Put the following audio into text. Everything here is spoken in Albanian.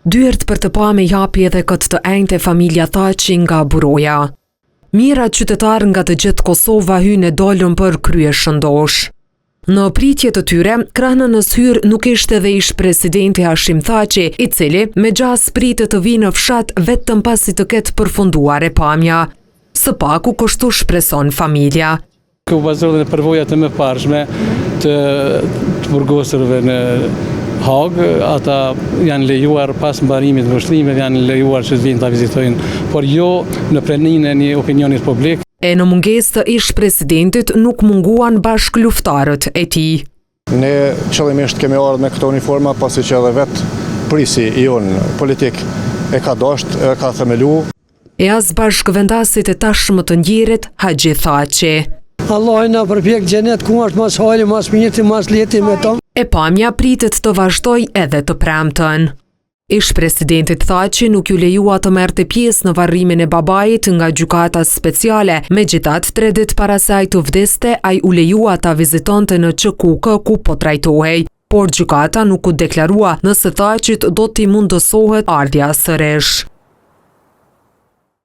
Dyert për të pa me japi edhe këtë të enjtë e familja Thaçi nga buroja. Mira qytetarë nga të gjithë Kosova hynë e dolën për krye shëndosh. Në pritje të tyre, krahënës hyrë nuk ishte dhe ish presidenti Hashim Thaçi, i cili me gjas pritet të vinë në fshat vetëm pasi të ketë përfunduar e pamja. Së paku kështu shpreson familja. Ku bazojnë përvojat e mëparshme të burgosërve në Hagë, ata janë lejuar pas mbarimit të vështrimeve, janë lejuar që të vinë ta vizitojnë, por jo në pranimin e një opinionit publik. E në mungesë të ish presidentit nuk munguan bashk luftarët e tij. Ne qëllimisht kemi ardhur me këto uniforma pasi që edhe vetë prisi i unë politik e ka dosht, e ka themelu. E as bashk vendasit e tashmë të ndjerit Haxhi Thaçi. Allah na përpjek xhenet ku është mas hali, mas mirëti, mas lehti me to. E pamja pritet të vazhdoj edhe të premten. Ish presidentit Thaçi nuk ju lejua të merrte pjesë në varrimin e babait nga gjykata speciale, megjithatë 3 ditë para saj të vdeste, ai u lejua ta vizitonte në QKK ku po trajtohej, por gjykata nuk u deklarua nëse Thaçit do t'i mundësohet ardhja sërish.